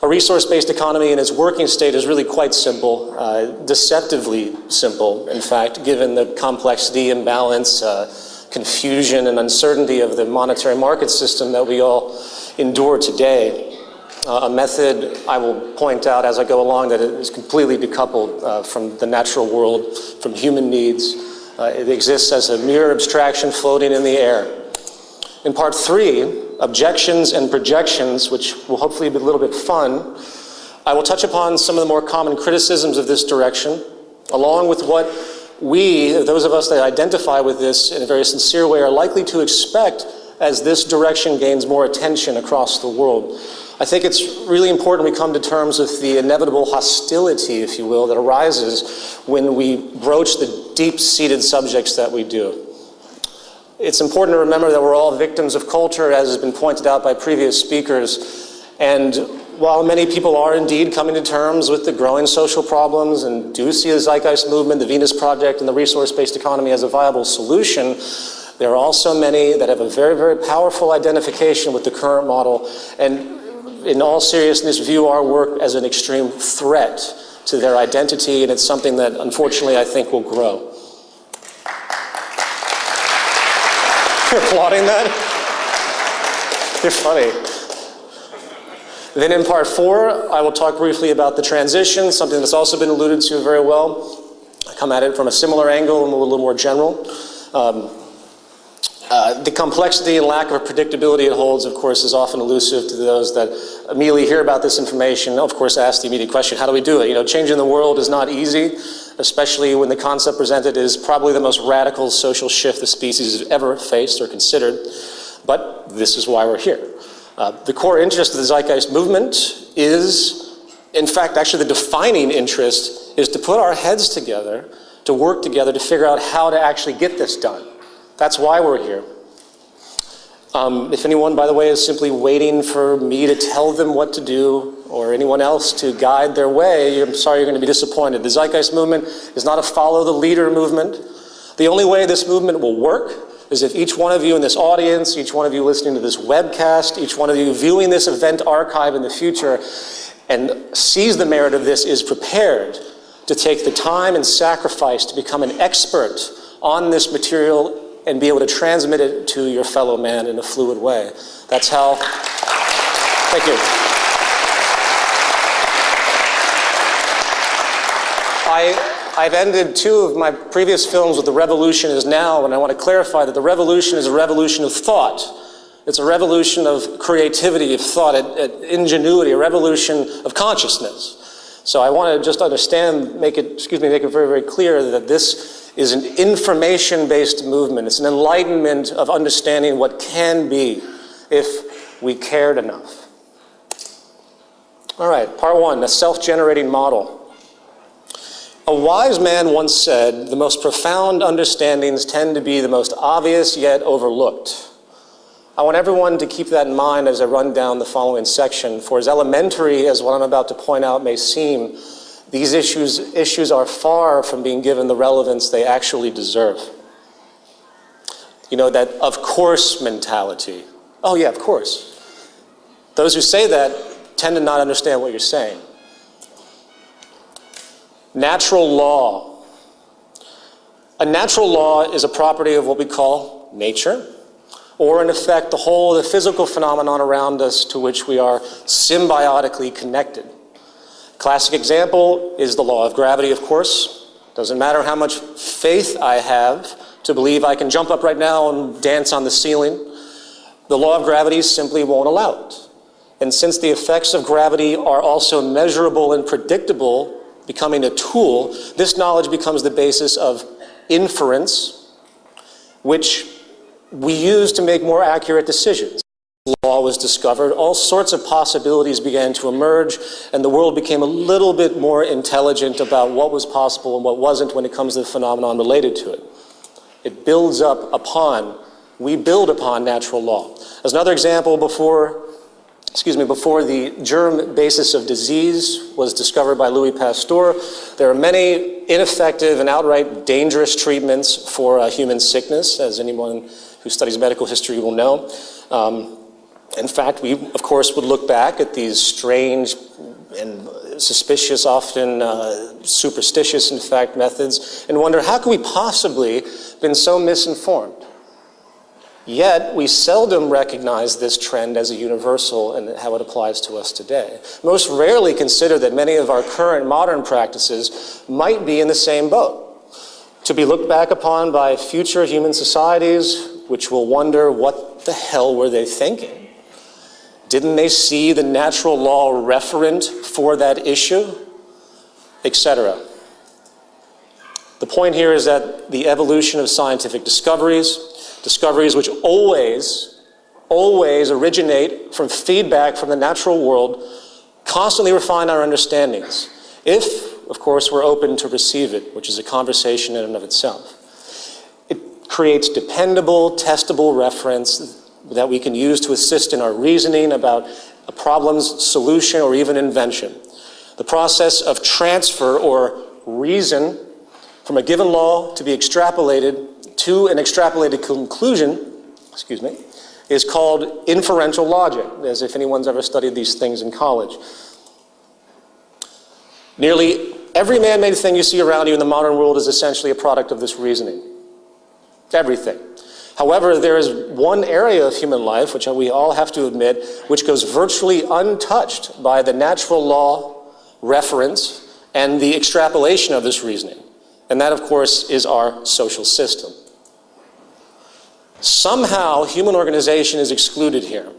A resource-based economy in its working state is really quite simple, deceptively simple, in fact, given the complexity, imbalance, confusion, and uncertainty of the monetary market system that we all endure today. A method I will point out as I go along that is completely decoupled from the natural world, from human needs. It exists as a mere abstraction floating in the air. In part 3, objections and projections, which will hopefully be a little bit fun, I will touch upon some of the more common criticisms of this direction, along with what we, those of us that identify with this in a very sincere way, are likely to expect as this direction gains more attention across the world. I think it's really important we come to terms with the inevitable hostility, if you will, that arises when we broach the deep-seated subjects that we do. It's important to remember that we're all victims of culture, as has been pointed out by previous speakers, and while many people are indeed coming to terms with the growing social problems and do see the Zeitgeist Movement, the Venus Project, and the resource-based economy as a viable solution, there are also many that have a very, very powerful identification with the current model, and in all seriousness, view our work as an extreme threat to their identity, and it's something that, unfortunately, I think will grow. You're applauding that? You're funny. Then in part 4, I will talk briefly about the transition, something that's also been alluded to very well. I come at it from a similar angle and a little more general. The complexity and lack of predictability it holds, of course, is often elusive to those that immediately hear about this information. Of course, ask the immediate question, how do we do it? You know, changing the world is not easy, especially when the concept presented is probably the most radical social shift the species has ever faced or considered. But this is why we're here. The core interest of the Zeitgeist Movement is, in fact, actually the defining interest is to put our heads together, to work together, to figure out how to actually get this done. That's why we're here. If anyone, by the way, is simply waiting for me to tell them what to do or anyone else to guide their way, I'm sorry you're going to be disappointed. The Zeitgeist Movement is not a follow the leader movement. The only way this movement will work is if each one of you in this audience, each one of you listening to this webcast, each one of you viewing this event archive in the future and sees the merit of this is prepared to take the time and sacrifice to become an expert on this material and be able to transmit it to your fellow man in a fluid way. That's how, thank you. I've ended 2 of my previous films with the revolution is now, and I want to clarify that the revolution is a revolution of thought. It's a revolution of creativity, of thought, ingenuity, a revolution of consciousness. So I want to just understand, make it very, very clear that this is an information-based movement. It's an enlightenment of understanding what can be if we cared enough. All right, part 1, the self-generating model. A wise man once said, the most profound understandings tend to be the most obvious yet overlooked. I want everyone to keep that in mind as I run down the following section, for as elementary as what I'm about to point out may seem, these issues are far from being given the relevance they actually deserve. You know, that of course mentality. Oh yeah, of course. Those who say that tend to not understand what you're saying. Natural law. A natural law is a property of what we call nature, or in effect the physical phenomenon around us to which we are symbiotically connected. Classic example is the law of gravity, of course. Doesn't matter how much faith I have to believe I can jump up right now and dance on the ceiling. The law of gravity simply won't allow it. And since the effects of gravity are also measurable and predictable, becoming a tool, this knowledge becomes the basis of inference, which we use to make more accurate decisions. Law was discovered, all sorts of possibilities began to emerge, and the world became a little bit more intelligent about what was possible and what wasn't when it comes to the phenomenon related to it. It builds up upon, we build upon natural law. As another example, before the germ basis of disease was discovered by Louis Pasteur, there are many ineffective and outright dangerous treatments for human sickness, as anyone who studies medical history will know. In fact, we, of course, would look back at these strange and suspicious, often superstitious, in fact, methods, and wonder, how could we possibly been so misinformed? Yet, we seldom recognize this trend as a universal and how it applies to us today. Most rarely consider that many of our current modern practices might be in the same boat, to be looked back upon by future human societies, which will wonder, what the hell were they thinking? Didn't they see the natural law referent for that issue? Etc. The point here is that the evolution of scientific discoveries which always originate from feedback from the natural world, constantly refine our understandings, if, of course, we're open to receive it, which is a conversation in and of itself. It creates dependable, testable reference that we can use to assist in our reasoning about a problem's solution or even invention. The process of transfer or reason from a given law to be extrapolated to an extrapolated conclusion, is called inferential logic, as if anyone's ever studied these things in college. Nearly every man-made thing you see around you in the modern world is essentially a product of this reasoning. Everything. However, there is one area of human life, which we all have to admit, which goes virtually untouched by the natural law reference and the extrapolation of this reasoning. And that, of course, is our social system. Somehow, human organization is excluded here.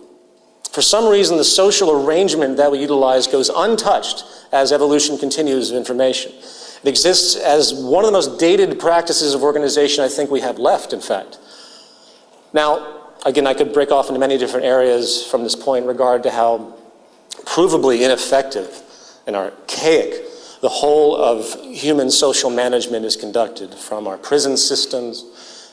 For some reason, the social arrangement that we utilize goes untouched as evolution continues of information. It exists as one of the most dated practices of organization I think we have left, in fact. Now, again, I could break off into many different areas from this point in regard to how provably ineffective and archaic the whole of human social management is conducted, from our prison systems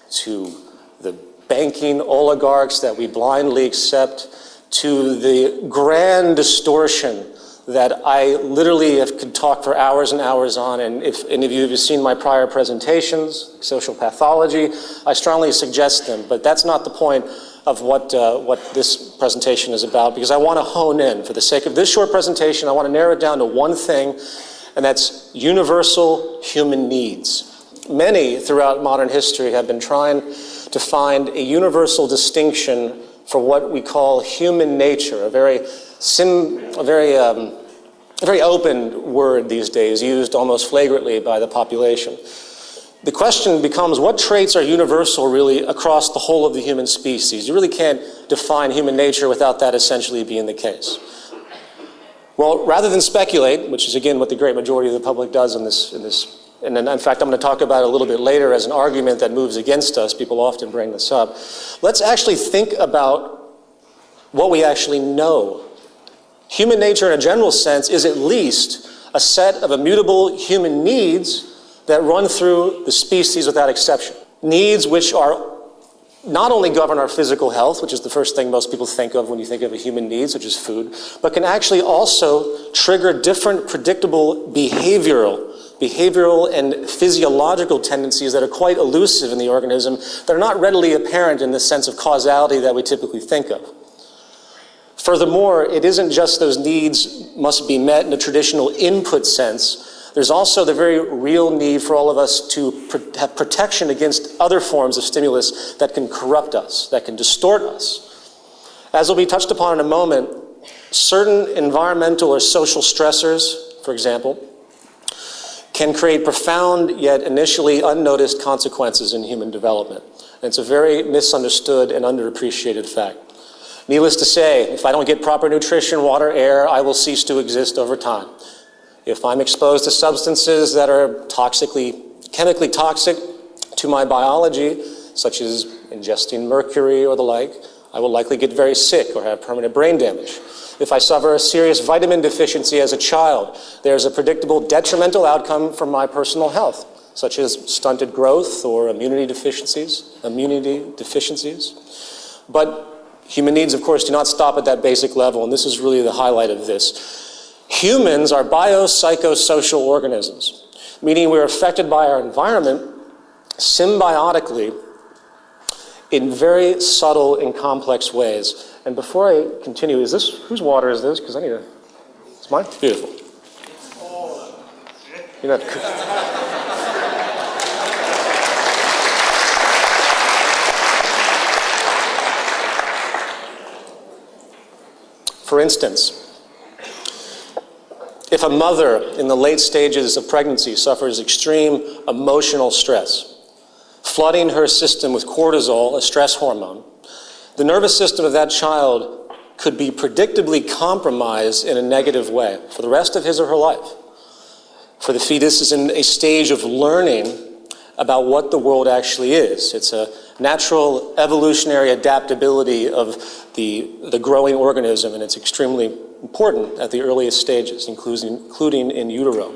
to the banking oligarchs that we blindly accept, to the grand distortion that I literally could talk for hours and hours on. And if any of you have seen my prior presentations, social pathology, I strongly suggest them. But that's not the point of what this presentation is about, because I want to hone in. For the sake of this short presentation, I want to narrow it down to one thing, and that's universal human needs. Many throughout modern history have been trying to find a universal distinction for what we call human nature, a very open word these days, used almost flagrantly by the population. The question becomes, what traits are universal really across the whole of the human species? You really can't define human nature without that essentially being the case. Well, rather than speculate, which is again what the great majority of the public does in this, and in fact I'm going to talk about it a little bit later as an argument that moves against us, people often bring this up, let's actually think about what we actually know. Human nature in a general sense is at least a set of immutable human needs that run through the species without exception. Needs which are not only govern our physical health, which is the first thing most people think of when you think of a human needs, which is food, but can actually also trigger different predictable behavioral and physiological tendencies that are quite elusive in the organism, that are not readily apparent in the sense of causality that we typically think of. Furthermore, it isn't just those needs must be met in a traditional input sense. There's also the very real need for all of us to have protection against other forms of stimulus that can corrupt us, that can distort us. As will be touched upon in a moment, certain environmental or social stressors, for example, can create profound yet initially unnoticed consequences in human development. And it's a very misunderstood and underappreciated fact. Needless to say, if I don't get proper nutrition, water, air, I will cease to exist over time. If I'm exposed to substances that are chemically toxic to my biology, such as ingesting mercury or the like, I will likely get very sick or have permanent brain damage. If I suffer a serious vitamin deficiency as a child, there's a predictable detrimental outcome for my personal health, such as stunted growth or immunity deficiencies. But human needs, of course, do not stop at that basic level, and this is really the highlight of this. Humans are biopsychosocial organisms, meaning we're affected by our environment symbiotically in very subtle and complex ways. And before I continue, whose water is this? Because I need it's mine? Beautiful. You're not For instance, if a mother in the late stages of pregnancy suffers extreme emotional stress, flooding her system with cortisol, a stress hormone, the nervous system of that child could be predictably compromised in a negative way for the rest of his or her life. For the fetus is in a stage of learning about what the world actually is. It's a natural evolutionary adaptability of the growing organism, and it's extremely important at the earliest stages, including in utero.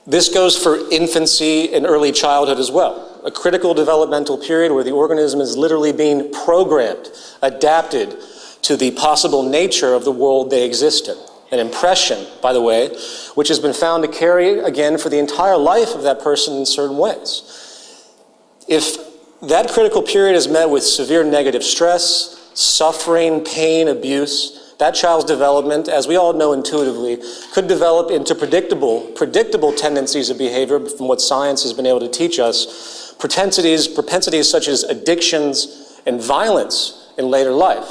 This goes for infancy and early childhood as well, a critical developmental period where the organism is literally being programmed, adapted to the possible nature of the world they exist in. An impression, by the way, which has been found to carry, again, for the entire life of that person in certain ways. If that critical period is met with severe negative stress, suffering, pain, abuse, that child's development, as we all know intuitively, could develop into predictable tendencies of behavior from what science has been able to teach us, propensities such as addictions and violence in later life.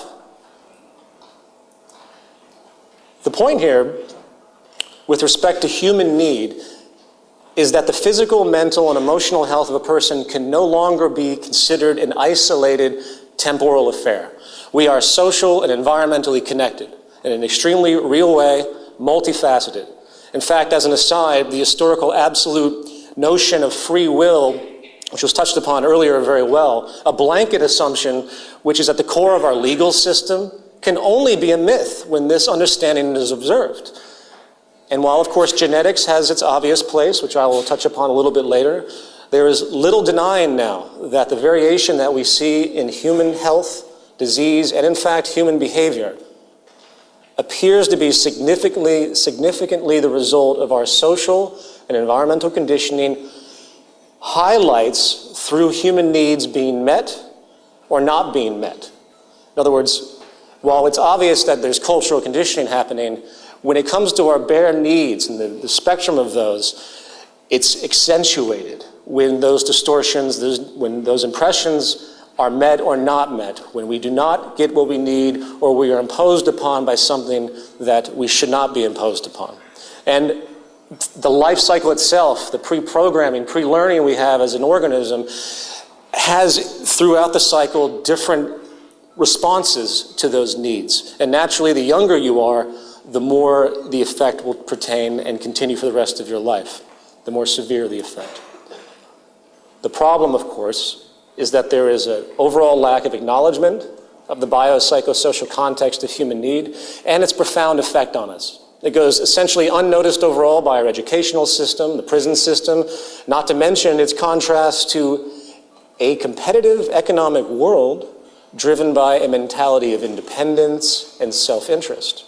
The point here, with respect to human need, is that the physical, mental, and emotional health of a person can no longer be considered an isolated temporal affair. We are social and environmentally connected in an extremely real way, multifaceted. In fact, as an aside, the historical absolute notion of free will, which was touched upon earlier very well, a blanket assumption which is at the core of our legal system, can only be a myth when this understanding is observed. And while, of course, genetics has its obvious place, which I will touch upon a little bit later, there is little denying now that the variation that we see in human health, disease, and in fact human behavior appears to be significantly the result of our social and environmental conditioning, highlights through human needs being met or not being met. In other words, while it's obvious that there's cultural conditioning happening, when it comes to our bare needs and the spectrum of those, it's accentuated when those distortions, when those impressions are met or not met, when we do not get what we need or we are imposed upon by something that we should not be imposed upon. And the life cycle itself, the pre-programming, pre-learning we have as an organism, has throughout the cycle different responses to those needs. And naturally, the younger you are, the more the effect will pertain and continue for the rest of your life, the more severe the effect. The problem, of course, is that there is an overall lack of acknowledgement of the biopsychosocial context of human need and its profound effect on us. It goes essentially unnoticed overall by our educational system, the prison system, not to mention its contrast to a competitive economic world driven by a mentality of independence and self-interest.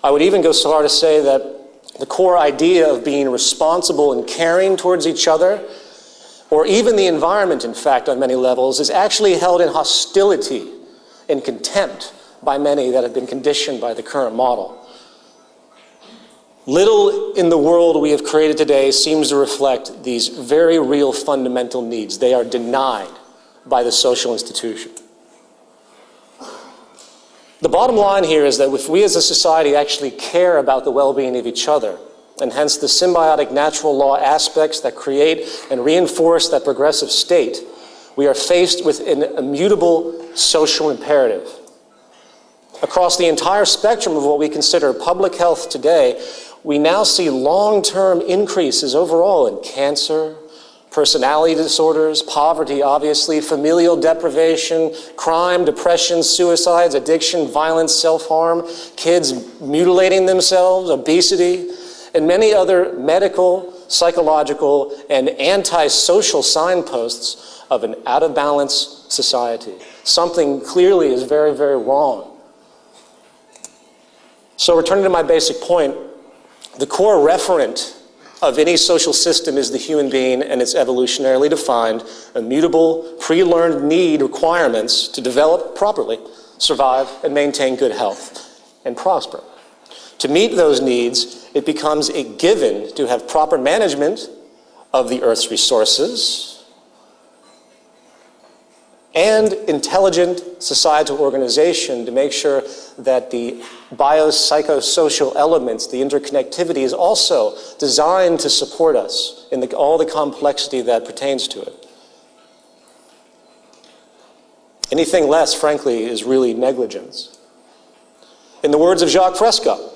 I would even go so far to say that the core idea of being responsible and caring towards each other, or even the environment, in fact, on many levels, is actually held in hostility and contempt by many that have been conditioned by the current model. Little in the world we have created today seems to reflect these very real fundamental needs. They are denied by the social institution. The bottom line here is that if we as a society actually care about the well-being of each other, and hence the symbiotic natural law aspects that create and reinforce that progressive state, we are faced with an immutable social imperative. Across the entire spectrum of what we consider public health today, we now see long-term increases overall in cancer, personality disorders, poverty, obviously, familial deprivation, crime, depression, suicides, addiction, violence, self-harm, kids mutilating themselves, obesity, and many other medical, psychological, and anti-social signposts of an out-of-balance society. Something clearly is very, very wrong. So returning to my basic point, the core referent of any social system is the human being and its evolutionarily defined, immutable, pre-learned need requirements to develop properly survive, and maintain good health, and prosper. To meet those needs, it becomes a given to have proper management of the Earth's resources and intelligent societal organization to make sure that the biopsychosocial elements, the interconnectivity, is also designed to support us in all the complexity that pertains to it. Anything less, frankly, is really negligence. In the words of Jacques Fresco,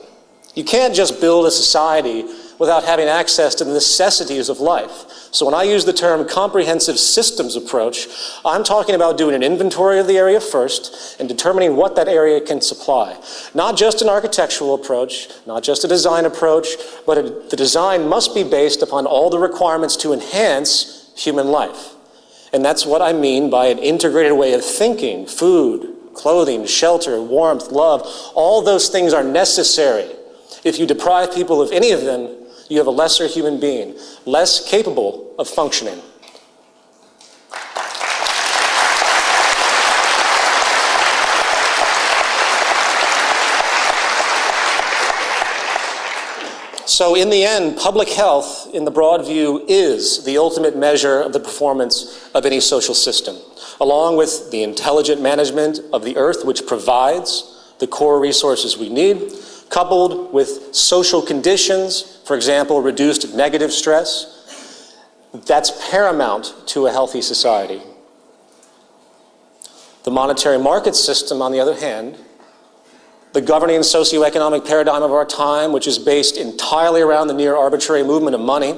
you can't just build a society without having access to the necessities of life. So when I use the term comprehensive systems approach, I'm talking about doing an inventory of the area first and determining what that area can supply. Not just an architectural approach, not just a design approach, but the design must be based upon all the requirements to enhance human life. And that's what I mean by an integrated way of thinking. Food, clothing, shelter, warmth, love, all those things are necessary. If you deprive people of any of them, you have a lesser human being, less capable of functioning. So in the end, public health, in the broad view, is the ultimate measure of the performance of any social system, along with the intelligent management of the earth, which provides the core resources we need, coupled with social conditions, for example, reduced negative stress. That's paramount to a healthy society. The monetary market system, on the other hand, the governing socioeconomic paradigm of our time, which is based entirely around the near arbitrary movement of money,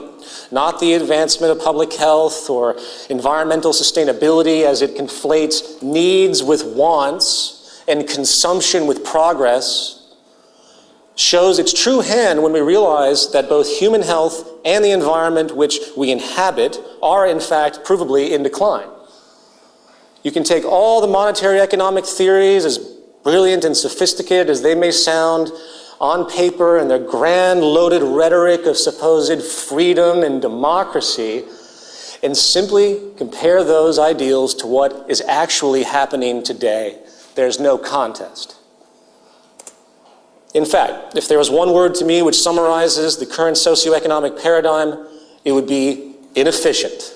not the advancement of public health or environmental sustainability as it conflates needs with wants and consumption with progress, shows its true hand when we realize that both human health and the environment which we inhabit are, in fact, provably in decline. You can take all the monetary economic theories, as brilliant and sophisticated as they may sound on paper, and their grand loaded rhetoric of supposed freedom and democracy, and simply compare those ideals to what is actually happening today. There's no contest. In fact, if there was one word to me which summarizes the current socioeconomic paradigm, it would be inefficient.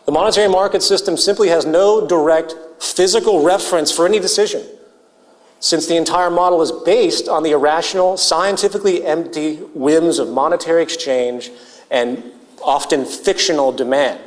The monetary market system simply has no direct physical reference for any decision, since the entire model is based on the irrational, scientifically empty whims of monetary exchange and often fictional demand.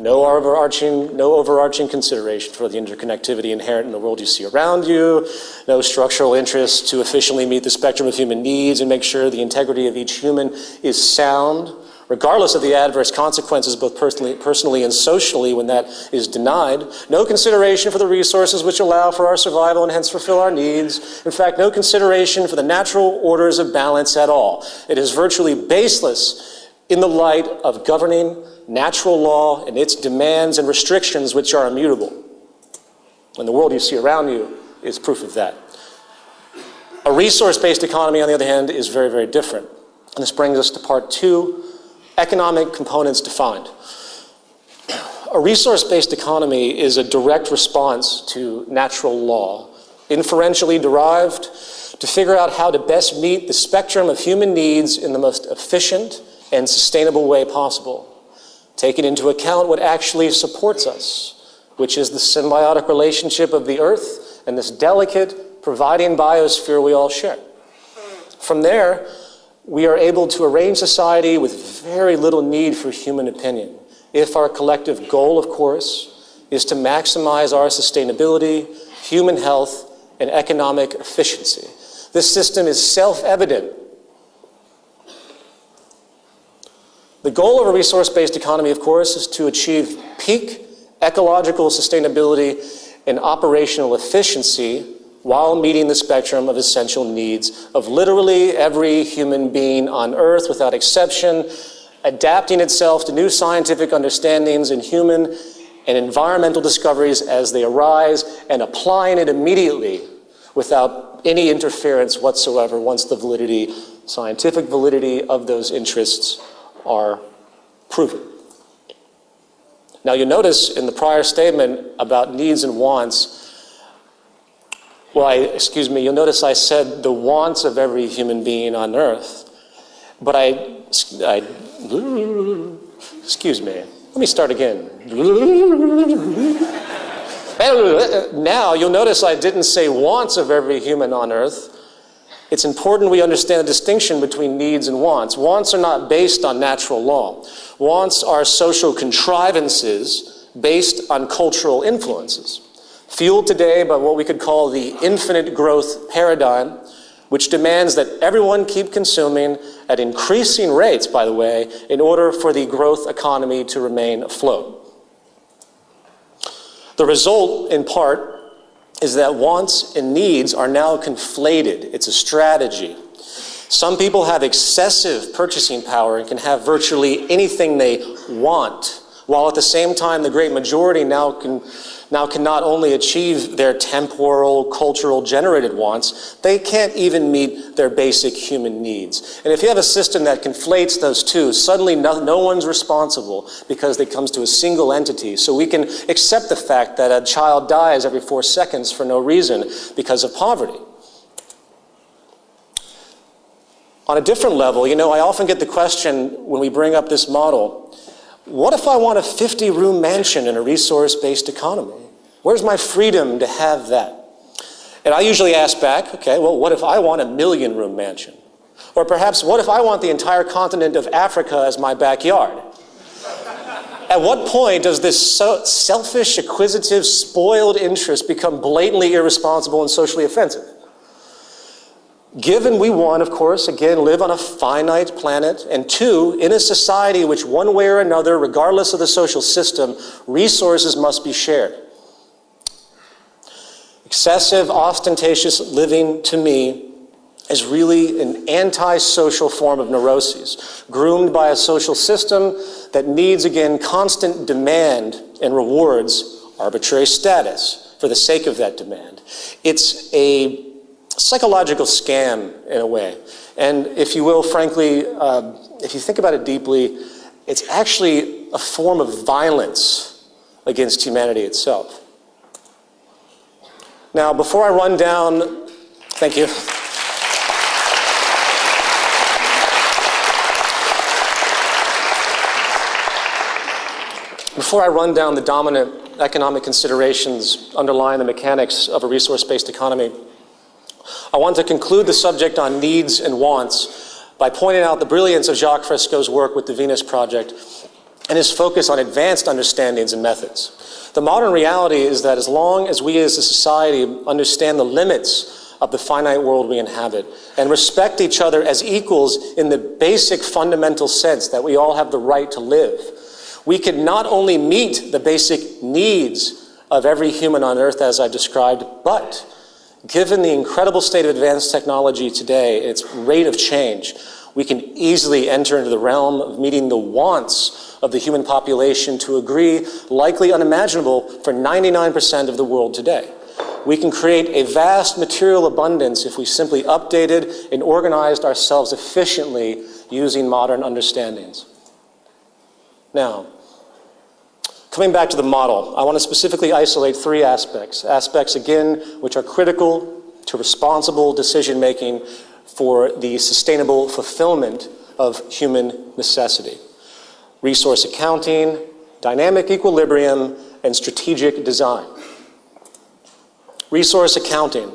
No overarching consideration for the interconnectivity inherent in the world you see around you, no structural interest to efficiently meet the spectrum of human needs and make sure the integrity of each human is sound, regardless of the adverse consequences both personally and socially when that is denied. No consideration for the resources which allow for our survival and hence fulfill our needs. In fact, no consideration for the natural orders of balance at all. It is virtually baseless in the light of governing natural law and its demands and restrictions which are immutable. And the world you see around you is proof of that. A resource-based economy, on the other hand, is very, very different. And this brings us to part two, economic components defined. A resource-based economy is a direct response to natural law, inferentially derived to figure out how to best meet the spectrum of human needs in the most efficient and sustainable way possible, taking into account what actually supports us, which is the symbiotic relationship of the earth and this delicate, providing biosphere we all share. From there, we are able to arrange society with very little need for human opinion, if our collective goal, of course, is to maximize our sustainability, human health, and economic efficiency. This system is self-evident. The goal of a resource-based economy, of course, is to achieve peak ecological sustainability and operational efficiency while meeting the spectrum of essential needs of literally every human being on Earth without exception, adapting itself to new scientific understandings in human and environmental discoveries as they arise, and applying it immediately without any interference whatsoever once the scientific validity of those interests are proven. Now you'll notice in the prior statement about needs and wants, you'll notice I said the wants of every human being on earth, but excuse me, let me start again. Now you'll notice I didn't say wants of every human on earth. It's important we understand the distinction between needs and wants. Wants are not based on natural law. Wants are social contrivances based on cultural influences, fueled today by what we could call the infinite growth paradigm, which demands that everyone keep consuming at increasing rates, by the way, in order for the growth economy to remain afloat. The result, in part, is that wants and needs are now conflated. It's a strategy. Some people have excessive purchasing power and can have virtually anything they want, while at the same time the great majority now can not only achieve their temporal, cultural generated wants, they can't even meet their basic human needs. And if you have a system that conflates those two, suddenly no one's responsible because it comes to a single entity. So we can accept the fact that a child dies every 4 seconds for no reason because of poverty. On a different level, I often get the question when we bring up this model, what if I want a 50-room mansion in a resource-based economy? Where's my freedom to have that? And I usually ask back, okay, well, what if I want a 1,000,000-room mansion? Or perhaps, what if I want the entire continent of Africa as my backyard? At what point does this selfish, acquisitive, spoiled interest become blatantly irresponsible and socially offensive? Given we, one, of course, again, live on a finite planet, and two, in a society which one way or another, regardless of the social system, resources must be shared. Excessive, ostentatious living, to me, is really an anti-social form of neuroses, groomed by a social system that needs, again, constant demand and rewards arbitrary status for the sake of that demand. It's a psychological scam, in a way. And if you will, frankly, if you think about it deeply, it's actually a form of violence against humanity itself. Now, before I run down, thank you. Before I run down the dominant economic considerations underlying the mechanics of a resource-based economy, I want to conclude the subject on needs and wants by pointing out the brilliance of Jacques Fresco's work with the Venus Project and his focus on advanced understandings and methods. The modern reality is that as long as we as a society understand the limits of the finite world we inhabit and respect each other as equals in the basic fundamental sense that we all have the right to live, we can not only meet the basic needs of every human on earth as I described, but given the incredible state of advanced technology today, its rate of change, we can easily enter into the realm of meeting the wants of the human population to a degree likely unimaginable for 99% of the world today. We can create a vast material abundance if we simply updated and organized ourselves efficiently using modern understandings. Now, coming back to the model, I want to specifically isolate 3 aspects. Aspects, again, which are critical to responsible decision-making for the sustainable fulfillment of human necessity. Resource accounting, dynamic equilibrium, and strategic design. Resource accounting.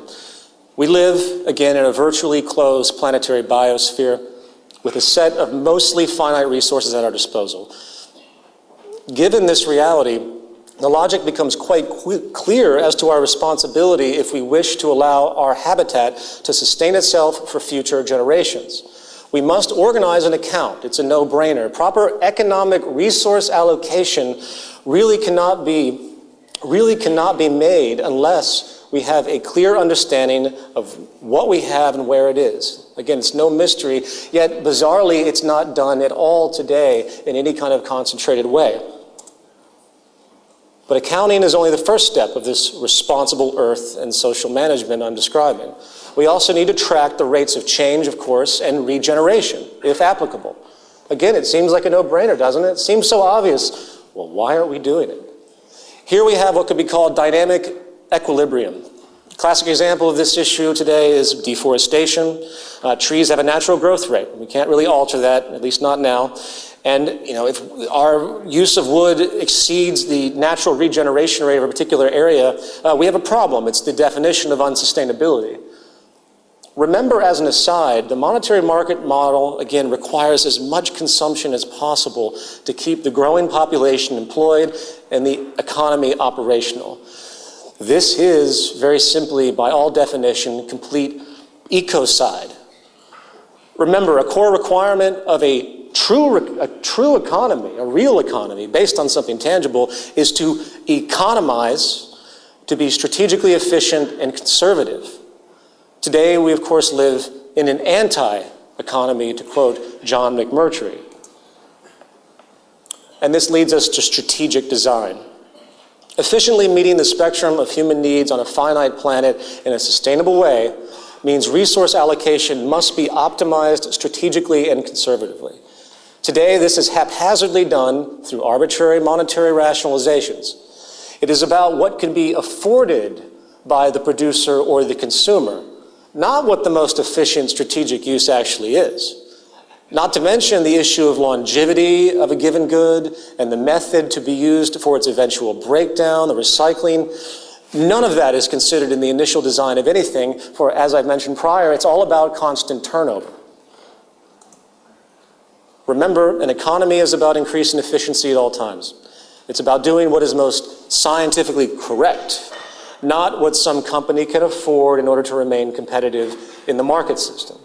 We live, again, in a virtually closed planetary biosphere with a set of mostly finite resources at our disposal. Given this reality, the logic becomes quite clear as to our responsibility if we wish to allow our habitat to sustain itself for future generations. We must organize an account. It's a no-brainer. Proper economic resource allocation really cannot be made unless we have a clear understanding of what we have and where it is. Again, it's no mystery, yet bizarrely, it's not done at all today in any kind of concentrated way. But accounting is only the first step of this responsible earth and social management I'm describing. We also need to track the rates of change, of course, and regeneration, if applicable. Again, it seems like a no-brainer, doesn't it? It seems so obvious. Well, why aren't we doing it? Here we have what could be called dynamic equilibrium. A classic example of this issue today is deforestation. Trees have a natural growth rate. We can't really alter that, at least not now. And if our use of wood exceeds the natural regeneration rate of a particular area, we have a problem. It's the definition of unsustainability. Remember, as an aside, the monetary market model, again, requires as much consumption as possible to keep the growing population employed and the economy operational. This is, very simply, by all definition, complete ecocide. Remember, a core requirement of a true economy, a real economy, based on something tangible, is to economize, to be strategically efficient and conservative. Today, we of course live in an anti-economy, to quote John McMurtry. And this leads us to strategic design. Efficiently meeting the spectrum of human needs on a finite planet in a sustainable way means resource allocation must be optimized strategically and conservatively. Today, this is haphazardly done through arbitrary monetary rationalizations. It is about what can be afforded by the producer or the consumer, not what the most efficient strategic use actually is. Not to mention the issue of longevity of a given good and the method to be used for its eventual breakdown, the recycling. None of that is considered in the initial design of anything, for as I've mentioned prior, it's all about constant turnover. Remember, an economy is about increasing efficiency at all times. It's about doing what is most scientifically correct, not what some company can afford in order to remain competitive in the market system.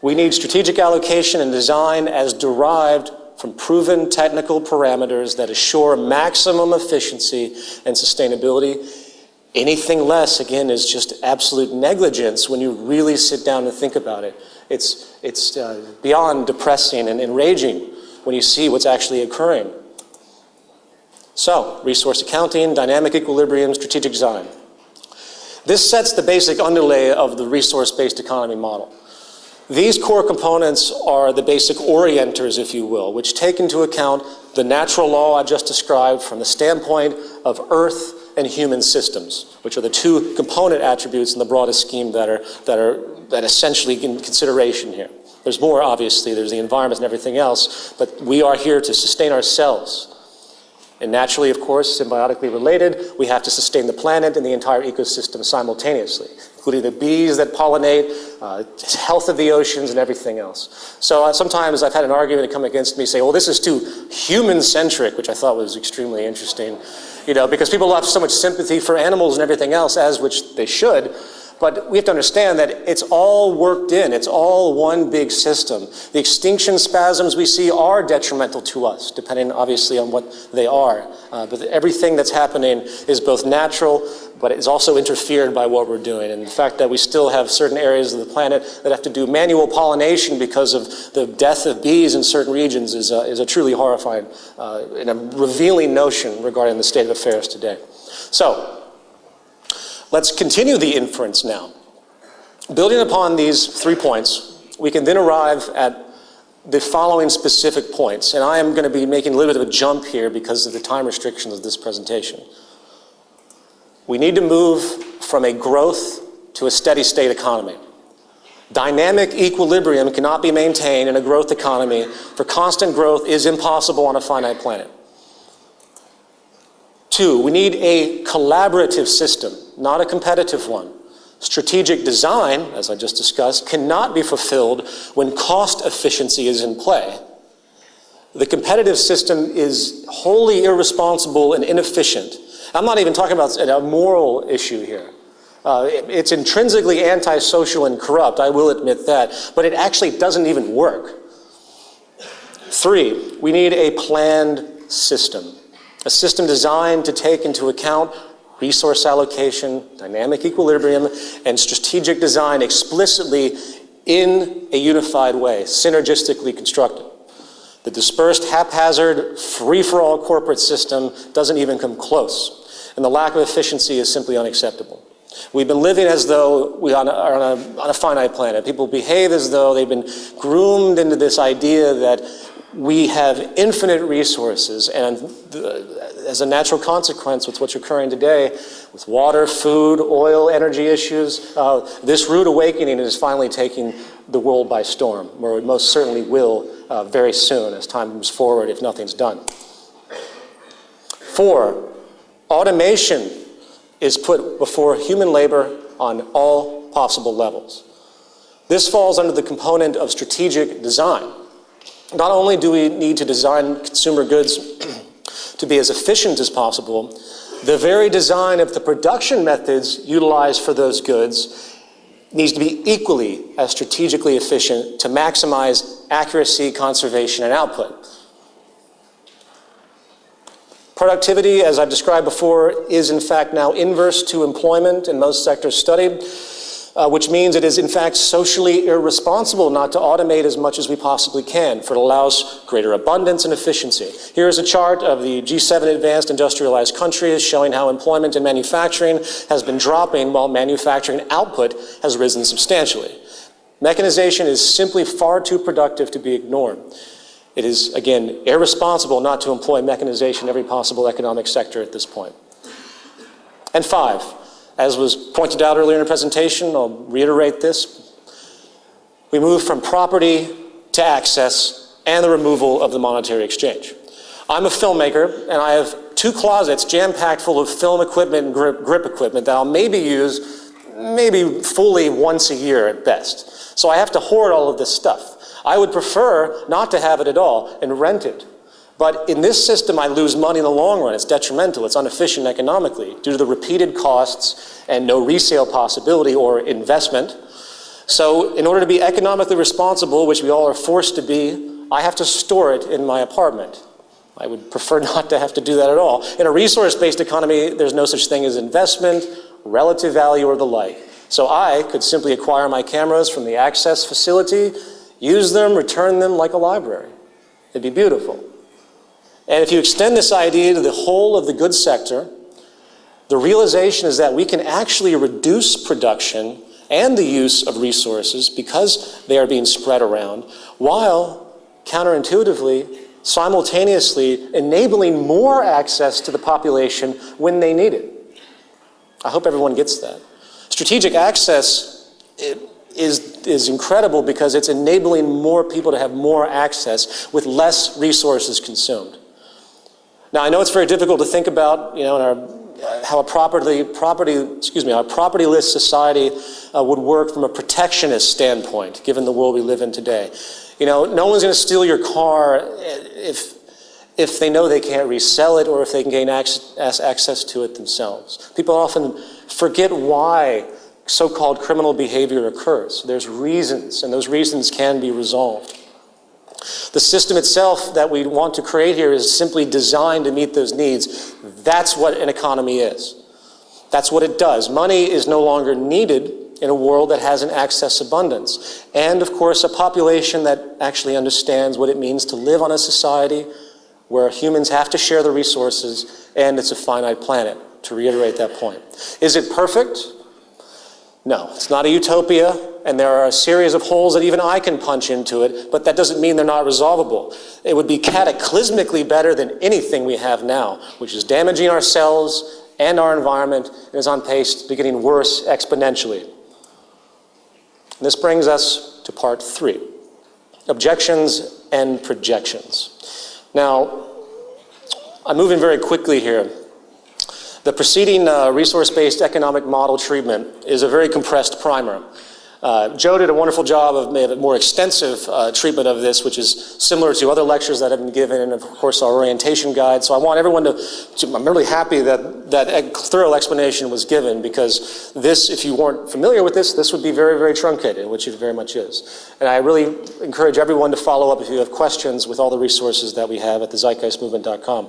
We need strategic allocation and design as derived from proven technical parameters that assure maximum efficiency and sustainability. Anything less, again, is just absolute negligence when you really sit down and think about it. It's beyond depressing and enraging when you see what's actually occurring. So, resource accounting, dynamic equilibrium, strategic design. This sets the basic underlay of the resource-based economy model. These core components are the basic orienters, if you will, which take into account the natural law I just described from the standpoint of Earth and human systems, which are the two component attributes in the broadest scheme that essentially in consideration here. There's more, obviously, there's the environment and everything else, but we are here to sustain ourselves. And naturally, of course, symbiotically related, we have to sustain the planet and the entire ecosystem simultaneously, including the bees that pollinate, health of the oceans, and everything else. So sometimes I've had an argument come against me saying, well, this is too human-centric, which I thought was extremely interesting, because people have so much sympathy for animals and everything else, as which they should. But we have to understand that it's all worked in. It's all one big system. The extinction spasms we see are detrimental to us, depending obviously on what they are. But everything that's happening is both natural, but it's also interfered by what we're doing. And the fact that we still have certain areas of the planet that have to do manual pollination because of the death of bees in certain regions is a truly horrifying and a revealing notion regarding the state of affairs today. So, let's continue the inference now. Building upon these 3 points, we can then arrive at the following specific points. And I am going to be making a little bit of a jump here because of the time restrictions of this presentation. We need to move from a growth to a steady state economy. Dynamic equilibrium cannot be maintained in a growth economy, for constant growth is impossible on a finite planet. 2, we need a collaborative system, not a competitive one. Strategic design, as I just discussed, cannot be fulfilled when cost efficiency is in play. The competitive system is wholly irresponsible and inefficient. I'm not even talking about a moral issue here. It's intrinsically antisocial and corrupt, I will admit that, but it actually doesn't even work. 3, we need a planned system. A system designed to take into account resource allocation, dynamic equilibrium, and strategic design explicitly in a unified way, synergistically constructed. The dispersed, haphazard, free-for-all corporate system doesn't even come close, and the lack of efficiency is simply unacceptable. We've been living as though we are on a finite planet. People behave as though they've been groomed into this idea that we have infinite resources, and as a natural consequence with what's occurring today, with water, food, oil, energy issues, this rude awakening is finally taking the world by storm, or it most certainly will very soon as time moves forward if nothing's done. 4, automation is put before human labor on all possible levels. This falls under the component of strategic design. Not only do we need to design consumer goods to be as efficient as possible, the very design of the production methods utilized for those goods needs to be equally as strategically efficient to maximize accuracy, conservation, and output. Productivity, as I've described before, is in fact now inverse to employment in most sectors studied, which means it is in fact socially irresponsible not to automate as much as we possibly can, for it allows greater abundance and efficiency. Here is a chart of the G7 advanced industrialized countries showing how employment in manufacturing has been dropping while manufacturing output has risen substantially. Mechanization is simply far too productive to be ignored. It is, again, irresponsible not to employ mechanization in every possible economic sector at this point. And 5, as was pointed out earlier in the presentation, I'll reiterate this, we move from property to access and the removal of the monetary exchange. I'm a filmmaker, and I have 2 closets jam-packed full of film equipment and grip equipment that I'll maybe use fully once a year at best. So I have to hoard all of this stuff. I would prefer not to have it at all and rent it. But in this system, I lose money in the long run. It's detrimental. It's inefficient economically due to the repeated costs and no resale possibility or investment. So in order to be economically responsible, which we all are forced to be, I have to store it in my apartment. I would prefer not to have to do that at all. In a resource-based economy, there's no such thing as investment, relative value, or the like. So I could simply acquire my cameras from the access facility, use them, return them like a library. It'd be beautiful. And if you extend this idea to the whole of the goods sector, the realization is that we can actually reduce production and the use of resources because they are being spread around, while counterintuitively, simultaneously enabling more access to the population when they need it. I hope everyone gets that. Strategic access is incredible because it's enabling more people to have more access with less resources consumed. Now, I know it's very difficult to think about, in how a property-less society would work from a protectionist standpoint, given the world we live in today. No one's going to steal your car if they know they can't resell it or if they can gain access to it themselves. People often forget why so-called criminal behavior occurs. There's reasons, and those reasons can be resolved. The system itself that we want to create here is simply designed to meet those needs. That's what an economy is. That's what it does. Money is no longer needed in a world that has an access abundance. And, of course, a population that actually understands what it means to live on a society where humans have to share the resources and it's a finite planet, to reiterate that point. Is it perfect? No, it's not a utopia, and there are a series of holes that even I can punch into it, but that doesn't mean they're not resolvable. It would be cataclysmically better than anything we have now, which is damaging ourselves and our environment, and is on pace to be getting worse exponentially. And this brings us to part 3, objections and projections. Now, I'm moving very quickly here. The preceding resource-based economic model treatment is a very compressed primer. Joe did a wonderful job of a more extensive treatment of this, which is similar to other lectures that have been given, and of course our orientation guide. So I want everyone I'm really happy that that thorough explanation was given, because this, if you weren't familiar with this would be very, very truncated, which it very much is. And I really encourage everyone to follow up if you have questions with all the resources that we have at the zeitgeistmovement.com.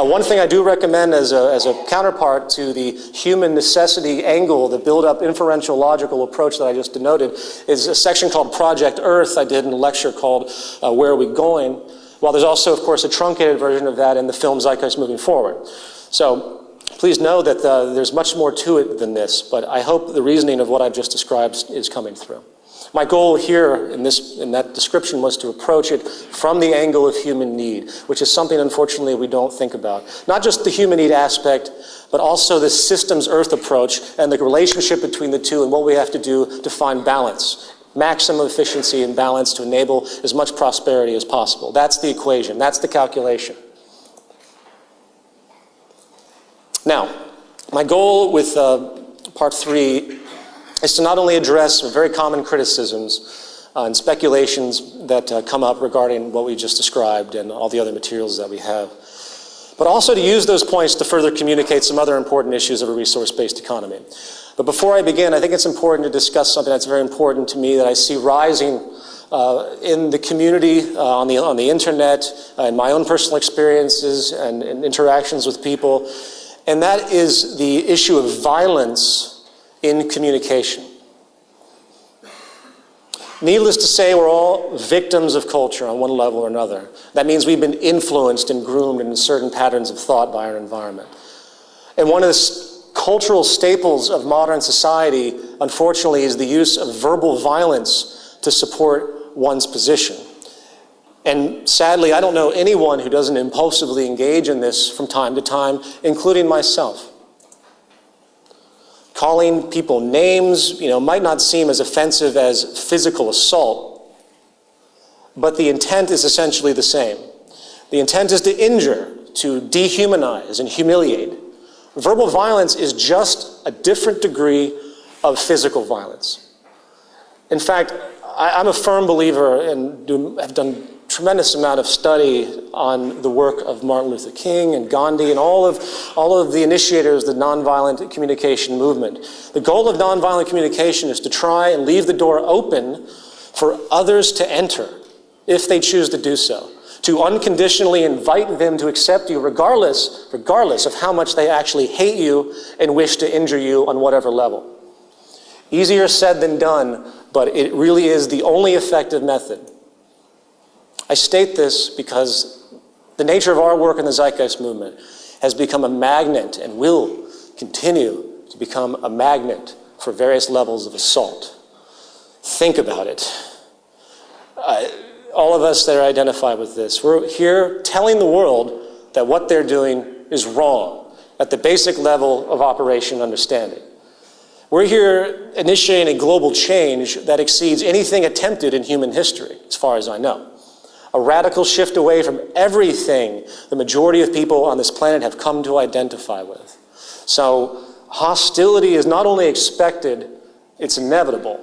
One thing I do recommend as a counterpart to the human necessity angle, the build-up inferential logical approach that I just denoted, is a section called Project Earth I did in a lecture called Where Are We Going? While there's also, of course, a truncated version of that in the film Zeitgeist Moving Forward. So please know that there's much more to it than this, but I hope the reasoning of what I've just described is coming through. My goal here in that description was to approach it from the angle of human need, which is something, unfortunately, we don't think about. Not just the human need aspect, but also the systems Earth approach and the relationship between the two and what we have to do to find balance, maximum efficiency and balance to enable as much prosperity as possible. That's the equation. That's the calculation. Now, my goal with part 3 is to not only address some very common criticisms and speculations that come up regarding what we just described and all the other materials that we have, but also to use those points to further communicate some other important issues of a resource-based economy. But before I begin, I think it's important to discuss something that's very important to me that I see rising in the community, on the internet, in my own personal experiences and interactions with people, and that is the issue of violence in communication. Needless to say, we're all victims of culture on one level or another. That means we've been influenced and groomed into certain patterns of thought by our environment. And one of the cultural staples of modern society, unfortunately, is the use of verbal violence to support one's position. And sadly, I don't know anyone who doesn't impulsively engage in this from time to time, including myself. Calling people names, might not seem as offensive as physical assault, but the intent is essentially the same. The intent is to injure, to dehumanize and humiliate. Verbal violence is just a different degree of physical violence. In fact, I'm a firm believer and have done a tremendous amount of study on the work of Martin Luther King and Gandhi and all of the initiators of the nonviolent communication movement. The goal of nonviolent communication is to try and leave the door open for others to enter if they choose to do so, to unconditionally invite them to accept you regardless of how much they actually hate you and wish to injure you on whatever level. Easier said than done, but it really is the only effective method. I state this because the nature of our work in the Zeitgeist Movement has become a magnet and will continue to become a magnet for various levels of assault. Think about it. All of us that are identified with this, we're here telling the world that what they're doing is wrong at the basic level of operation and understanding. We're here initiating a global change that exceeds anything attempted in human history, as far as I know. A radical shift away from everything the majority of people on this planet have come to identify with. So hostility is not only expected, it's inevitable.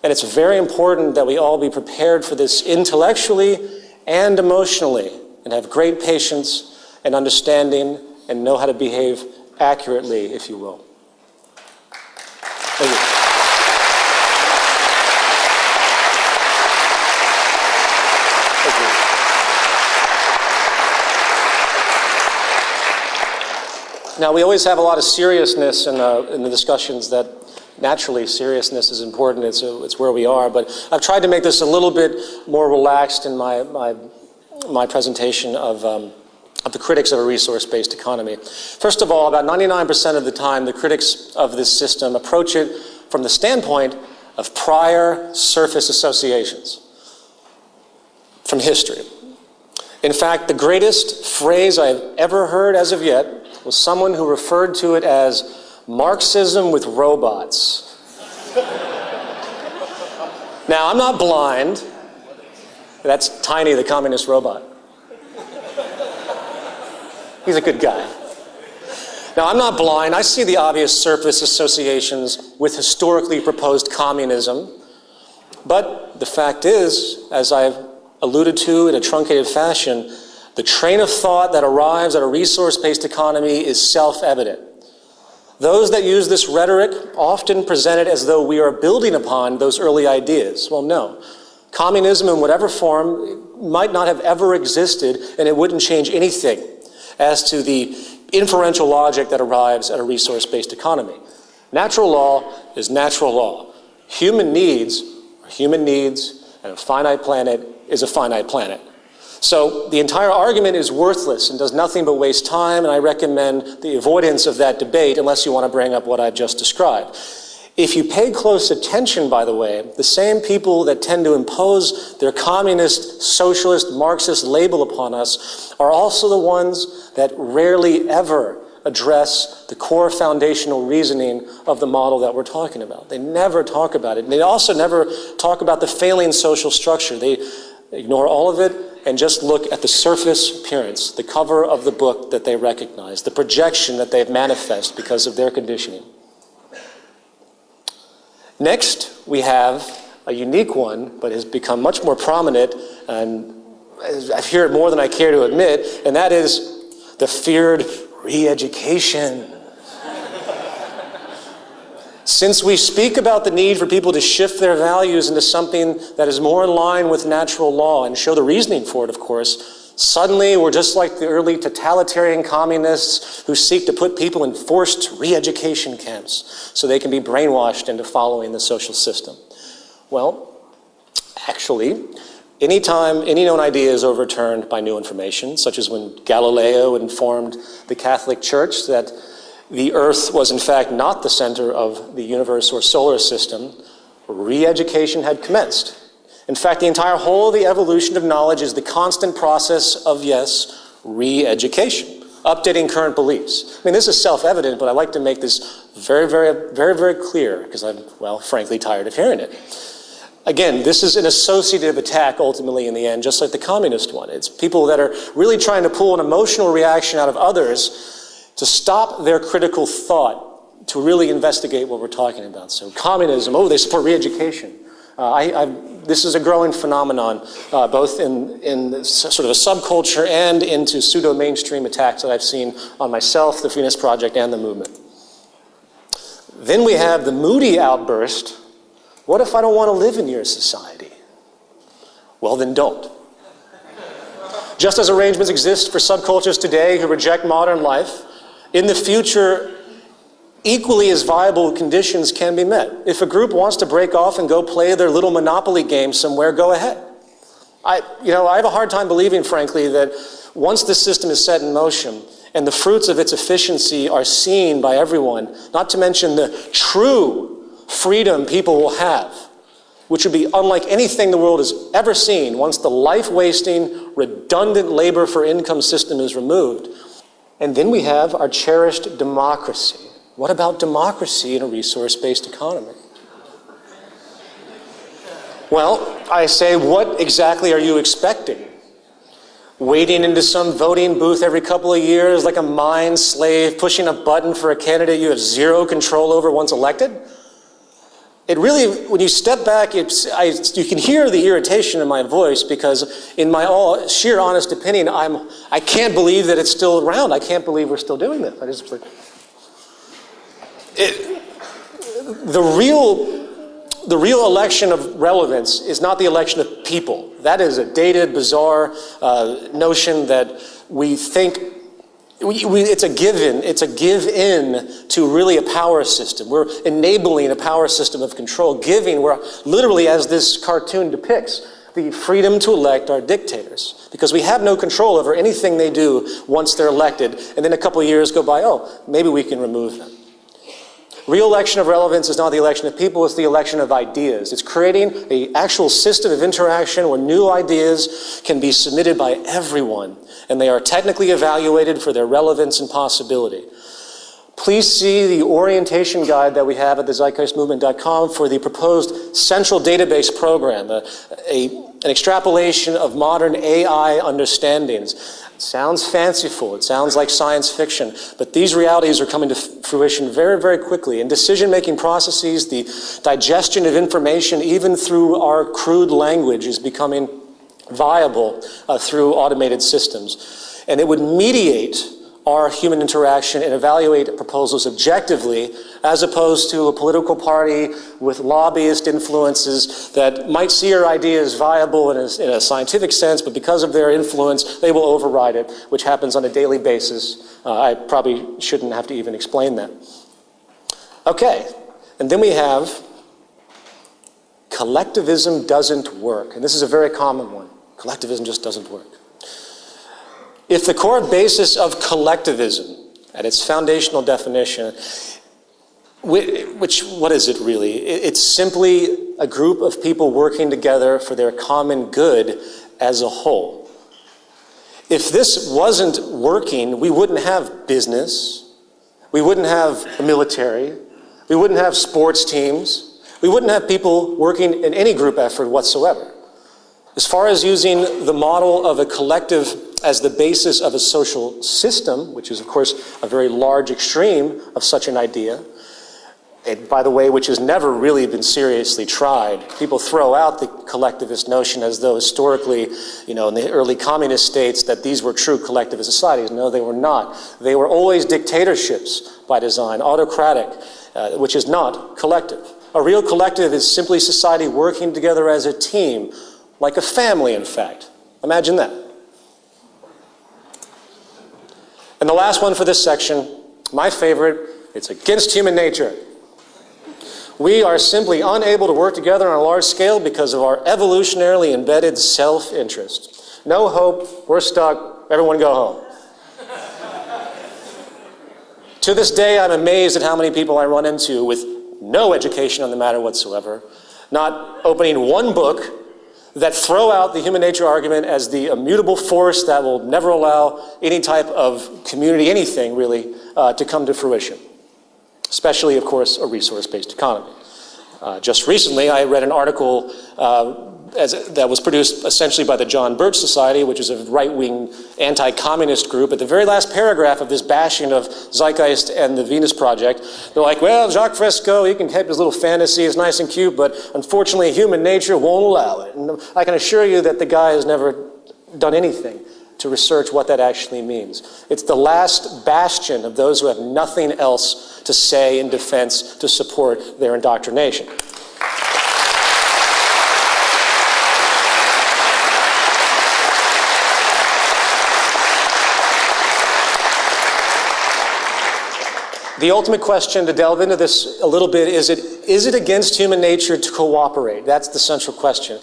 And it's very important that we all be prepared for this intellectually and emotionally and have great patience and understanding and know how to behave accurately, if you will. Thank you. Now, we always have a lot of seriousness in the discussions that naturally seriousness is important. It's where we are. But I've tried to make this a little bit more relaxed in my presentation of the critics of a resource-based economy. First of all, about 99% of the time, the critics of this system approach it from the standpoint of prior surface associations from history. In fact, the greatest phrase I've ever heard as of yet was someone who referred to it as Marxism with robots. Now, I'm not blind. That's Tiny, the communist robot. He's a good guy. Now, I'm not blind. I see the obvious surface associations with historically proposed communism. But the fact is, as I've alluded to in a truncated fashion, the train of thought that arrives at a resource-based economy is self-evident. Those that use this rhetoric often present it as though we are building upon those early ideas. Well, no. Communism in whatever form might not have ever existed, and it wouldn't change anything as to the inferential logic that arrives at a resource-based economy. Natural law is natural law. Human needs are human needs, and a finite planet is a finite planet. So the entire argument is worthless and does nothing but waste time, and I recommend the avoidance of that debate unless you want to bring up what I've just described. If you pay close attention, by the way, the same people that tend to impose their communist, socialist, Marxist label upon us are also the ones that rarely ever address the core foundational reasoning of the model that we're talking about. They never talk about it. And they also never talk about the failing social structure. They ignore all of it and just look at the surface appearance, the cover of the book that they recognize, the projection that they've manifest because of their conditioning. Next, we have a unique one, but has become much more prominent, and I hear it more than I care to admit, and that is the feared re-education. Since we speak about the need for people to shift their values into something that is more in line with natural law and show the reasoning for it, of course, suddenly we're just like the early totalitarian communists who seek to put people in forced re-education camps so they can be brainwashed into following the social system. Well, actually, anytime any known idea is overturned by new information, such as when Galileo informed the Catholic Church that the Earth was in fact not the center of the universe or solar system, re-education had commenced. In fact, the entire whole of the evolution of knowledge is the constant process of, yes, re-education, updating current beliefs. I mean, this is self-evident, but I like to make this very, very, very, very clear because I'm, well, frankly tired of hearing it. Again, this is an associative attack ultimately in the end, just like the communist one. It's people that are really trying to pull an emotional reaction out of others to stop their critical thought, to really investigate what we're talking about. So communism, oh, they support re-education. This is a growing phenomenon, both in sort of a subculture and into pseudo-mainstream attacks that I've seen on myself, the Freeness Project, and the movement. Then we have the moody outburst, what if I don't want to live in your society? Well, then don't. Just as arrangements exist for subcultures today who reject modern life, in the future, equally as viable conditions can be met. If a group wants to break off and go play their little Monopoly game somewhere, go ahead. I have a hard time believing, frankly, that once the system is set in motion and the fruits of its efficiency are seen by everyone, not to mention the true freedom people will have, which would be unlike anything the world has ever seen once the life-wasting, redundant labor for income system is removed. And then we have our cherished democracy. What about democracy in a resource-based economy? Well, I say, what exactly are you expecting? Wading into some voting booth every couple of years like a mind slave, pushing a button for a candidate you have zero control over once elected? It really, when you step back, you can hear the irritation in my voice because in my all sheer honest opinion, I can't believe that it's still around. I can't believe we're still doing this. The real election of relevance is not the election of people. That is a dated, bizarre notion that we think it's a give-in to really a power system. We're enabling a power system of control. We're literally, as this cartoon depicts, the freedom to elect our dictators. Because we have no control over anything they do once they're elected, and then a couple of years go by, oh, maybe we can remove them. Real election of relevance is not the election of people, it's the election of ideas. It's creating an actual system of interaction where new ideas can be submitted by everyone, and they are technically evaluated for their relevance and possibility. Please see the orientation guide that we have at the zeitgeistmovement.com for the proposed central database program, an extrapolation of modern AI understandings. It sounds fanciful, it sounds like science fiction, but these realities are coming to fruition very, very quickly. In decision-making processes, the digestion of information, even through our crude language, is becoming viable through automated systems. And it would mediate our human interaction and evaluate proposals objectively, as opposed to a political party with lobbyist influences that might see our ideas viable in a scientific sense, but because of their influence, they will override it, which happens on a daily basis. I probably shouldn't have to even explain that. Okay, and then we have collectivism doesn't work. And this is a very common one. Collectivism just doesn't work. If the core basis of collectivism, at its foundational definition, what is it really? It's simply a group of people working together for their common good as a whole. If this wasn't working, we wouldn't have business, we wouldn't have the military, we wouldn't have sports teams, we wouldn't have people working in any group effort whatsoever. As far as using the model of a collective as the basis of a social system, which is of course a very large extreme of such an idea, by the way, which has never really been seriously tried. People throw out the collectivist notion as though historically, in the early communist states, that these were true collectivist societies. No, they were not. They were always dictatorships by design, autocratic, which is not collective. A real collective is simply society working together as a team, like a family, in fact. Imagine that. And the last one for this section, my favorite, it's against human nature. We are simply unable to work together on a large scale because of our evolutionarily embedded self-interest. No hope, we're stuck, everyone go home. To this day, I'm amazed at how many people I run into with no education on the matter whatsoever, not opening one book, that throw out the human nature argument as the immutable force that will never allow any type of community, anything really, to come to fruition. Especially, of course, a resource-based economy. Just recently, I read an article that was produced essentially by the John Birch Society, which is a right-wing anti-communist group. At the very last paragraph of this bashing of Zeitgeist and the Venus Project, they're like, well, Jacques Fresco, he can have his little fantasy, it's nice and cute, but unfortunately human nature won't allow it. And I can assure you that the guy has never done anything to research what that actually means. It's the last bastion of those who have nothing else to say in defense to support their indoctrination. The ultimate question, to delve into this a little bit, is it against human nature to cooperate? That's the central question.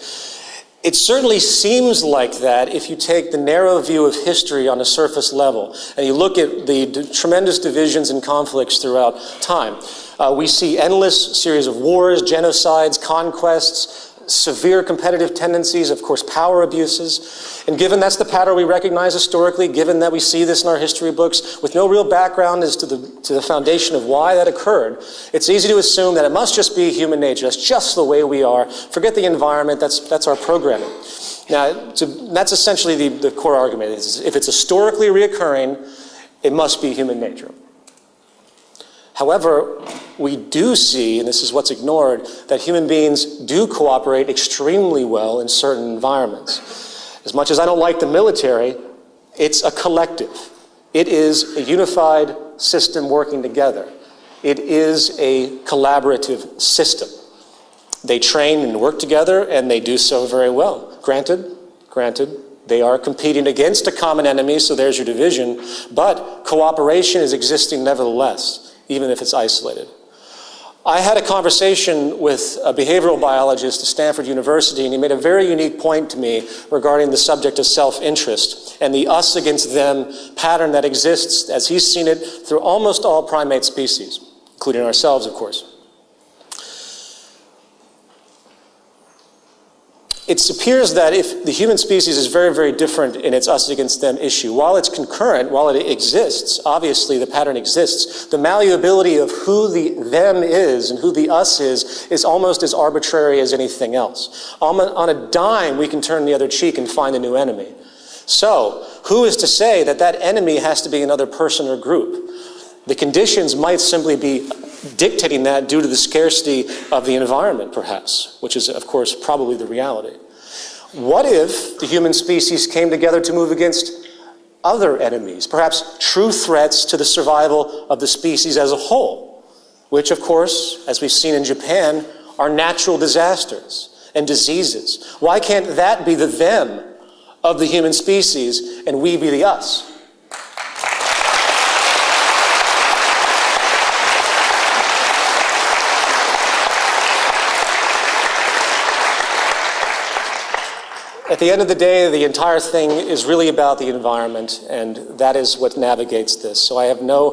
It certainly seems like that if you take the narrow view of history on a surface level and you look at the tremendous divisions and conflicts throughout time. We see endless series of wars, genocides, conquests, severe competitive tendencies, of course power abuses. And given that's the pattern we recognize historically, given that we see this in our history books with no real background as to the foundation of why that occurred, it's easy to assume that it must just be human nature. That's just the way we are. Forget the environment, that's our programming. Now, that's essentially the core argument. If it's historically reoccurring, it must be human nature. However, we do see, and this is what's ignored, that human beings do cooperate extremely well in certain environments. As much as I don't like the military, it's a collective. It is a unified system working together. It is a collaborative system. They train and work together, and they do so very well. Granted, they are competing against a common enemy, so there's your division, but cooperation is existing nevertheless, even if it's isolated. I had a conversation with a behavioral biologist at Stanford University, and he made a very unique point to me regarding the subject of self-interest and the us against them pattern that exists, as he's seen it, through almost all primate species, including ourselves, of course. It appears that if the human species is very, very different in its us against them issue, while it's concurrent, while it exists, obviously the pattern exists, the malleability of who the them is and who the us is almost as arbitrary as anything else. On a dime, we can turn the other cheek and find a new enemy. So, who is to say that that enemy has to be another person or group? The conditions might simply be dictating that due to the scarcity of the environment, perhaps, which is, of course, probably the reality. What if the human species came together to move against other enemies, perhaps true threats to the survival of the species as a whole, which, of course, as we've seen in Japan, are natural disasters and diseases? Why can't that be the them of the human species and we be the us? At the end of the day, the entire thing is really about the environment, and that is what navigates this. So I have no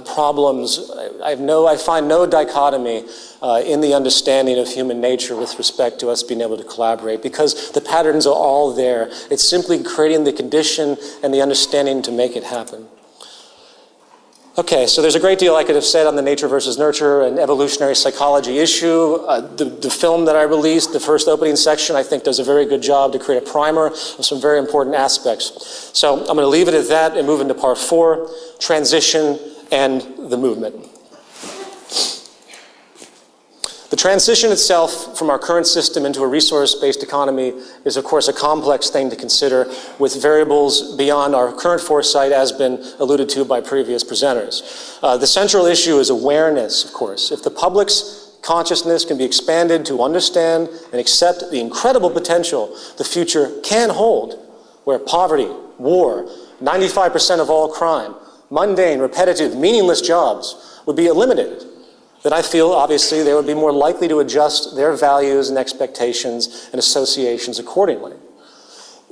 problems. I find no dichotomy in the understanding of human nature with respect to us being able to collaborate, because the patterns are all there. It's simply creating the condition and the understanding to make it happen. Okay, so there's a great deal I could have said on the nature versus nurture and evolutionary psychology issue. The film that I released, the first opening section, I think does a very good job to create a primer of some very important aspects. So I'm going to leave it at that and move into part 4, transition and the movement. The transition itself from our current system into a resource-based economy is, of course, a complex thing to consider with variables beyond our current foresight, as been alluded to by previous presenters. The central issue is awareness, of course. If the public's consciousness can be expanded to understand and accept the incredible potential the future can hold, where poverty, war, 95% of all crime, mundane, repetitive, meaningless jobs would be eliminated, then I feel, obviously, they would be more likely to adjust their values and expectations and associations accordingly.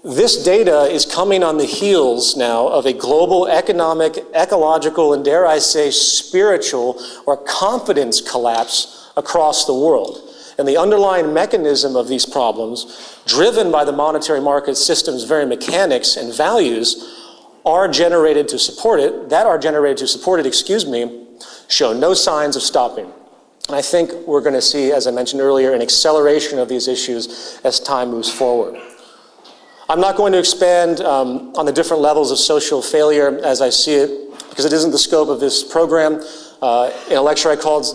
This data is coming on the heels now of a global economic, ecological, and dare I say, spiritual or confidence collapse across the world. And the underlying mechanism of these problems, driven by the monetary market system's very mechanics and values, are generated to support it, show no signs of stopping. And I think we're going to see, as I mentioned earlier, an acceleration of these issues as time moves forward. I'm not going to expand on the different levels of social failure as I see it, because it isn't the scope of this program. In a lecture I called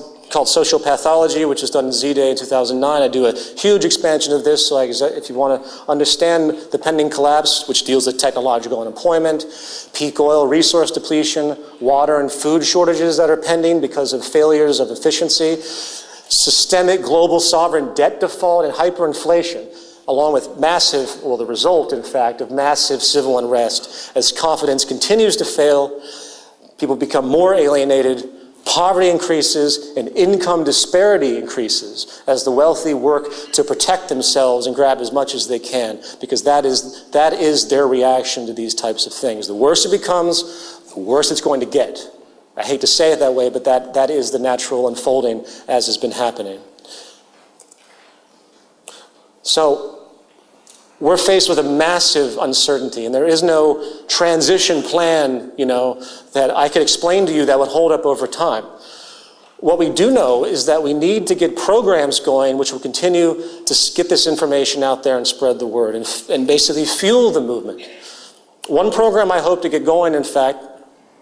Social Pathology, which was done in Z-Day in 2009. I do a huge expansion of this, so if you want to understand the pending collapse, which deals with technological unemployment, peak oil resource depletion, water and food shortages that are pending because of failures of efficiency, systemic global sovereign debt default and hyperinflation, along with the result, in fact, of massive civil unrest. As confidence continues to fail, people become more alienated, poverty increases, and income disparity increases as the wealthy work to protect themselves and grab as much as they can, because that is their reaction to these types of things. The worse it becomes, the worse it's going to get. I hate to say it that way, but that is the natural unfolding as has been happening. So we're faced with a massive uncertainty, and there is no transition plan, that I could explain to you that would hold up over time. What we do know is that we need to get programs going which will continue to get this information out there and spread the word and basically fuel the movement. One program I hope to get going, in fact,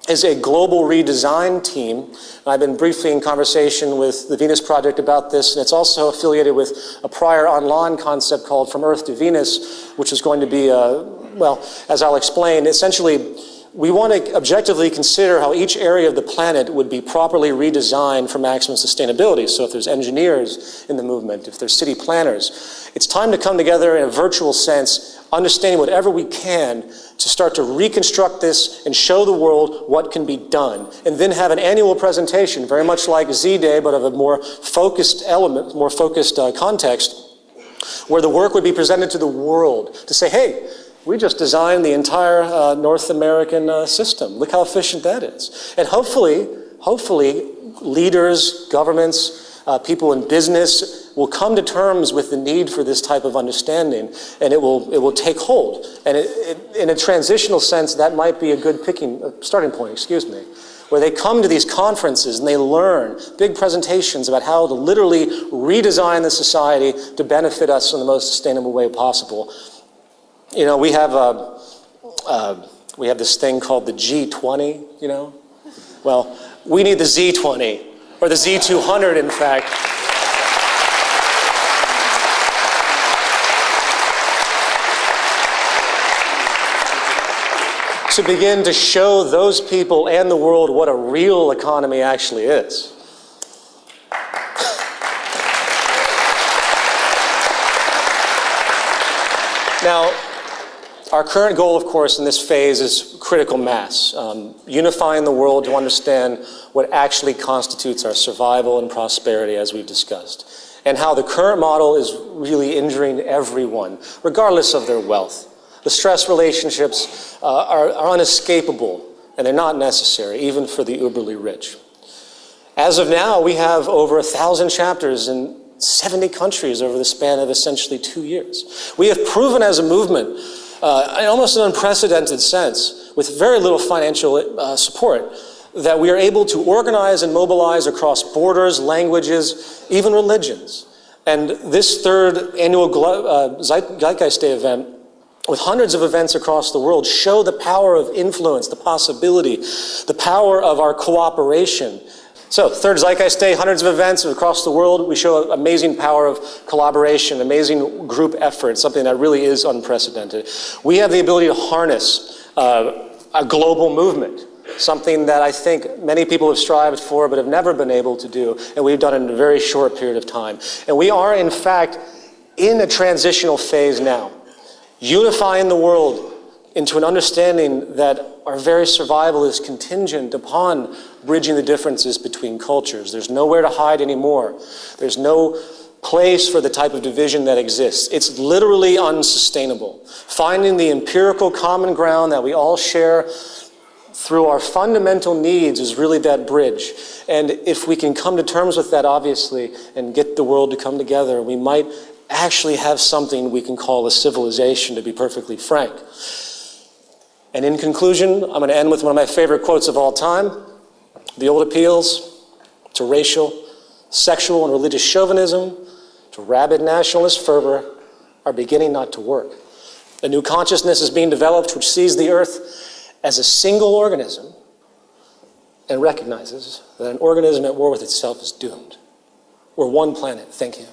is a global redesign team. I've been briefly in conversation with the Venus Project about this, and it's also affiliated with a prior online concept called From Earth to Venus, which is going to be, as I'll explain, essentially, we want to objectively consider how each area of the planet would be properly redesigned for maximum sustainability. So if there's engineers in the movement, if there's city planners, it's time to come together in a virtual sense, understanding whatever we can to start to reconstruct this and show the world what can be done. And then have an annual presentation, very much like Z-Day, but of a more focused element, more focused context, where the work would be presented to the world to say, hey, we just designed the entire North American system. Look how efficient that is. And hopefully, leaders, governments, people in business will come to terms with the need for this type of understanding, and it will take hold. And in a transitional sense, that might be a good starting point, where they come to these conferences and they learn big presentations about how to literally redesign the society to benefit us in the most sustainable way possible. We have this thing called the G20, Well, we need the Z20, or the Z200, in fact. To begin to show those people and the world what a real economy actually is. Now, our current goal, of course, in this phase is critical mass, unifying the world to understand what actually constitutes our survival and prosperity, as we've discussed. and how the current model is really injuring everyone, regardless of their wealth. The stress relationships are unescapable, and they're not necessary, even for the uberly rich. As of now, we have over 1,000 chapters in 70 countries over the span of essentially 2 years. We have proven as a movement, in almost an unprecedented sense, with very little financial support, that we are able to organize and mobilize across borders, languages, even religions. And this third annual Zeitgeist Day event, with hundreds of events across the world, show the power of influence, the possibility, the power of our cooperation. So, third Zeitgeist Day, hundreds of events across the world. We show amazing power of collaboration, amazing group effort, something that really is unprecedented. We have the ability to harness a global movement, something that I think many people have strived for but have never been able to do, and we've done it in a very short period of time. And we are, in fact, in a transitional phase now, unifying the world into an understanding that our very survival is contingent upon bridging the differences between cultures. There's nowhere to hide anymore. There's no place for the type of division that exists. It's literally unsustainable. Finding the empirical common ground that we all share through our fundamental needs is really that bridge. And if we can come to terms with that, obviously, and get the world to come together, we might actually have something we can call a civilization, to be perfectly frank. And in conclusion, I'm going to end with one of my favorite quotes of all time. The old appeals to racial, sexual, and religious chauvinism, to rabid nationalist fervor, are beginning not to work. A new consciousness is being developed which sees the earth as a single organism and recognizes that an organism at war with itself is doomed. We're one planet. Thank you.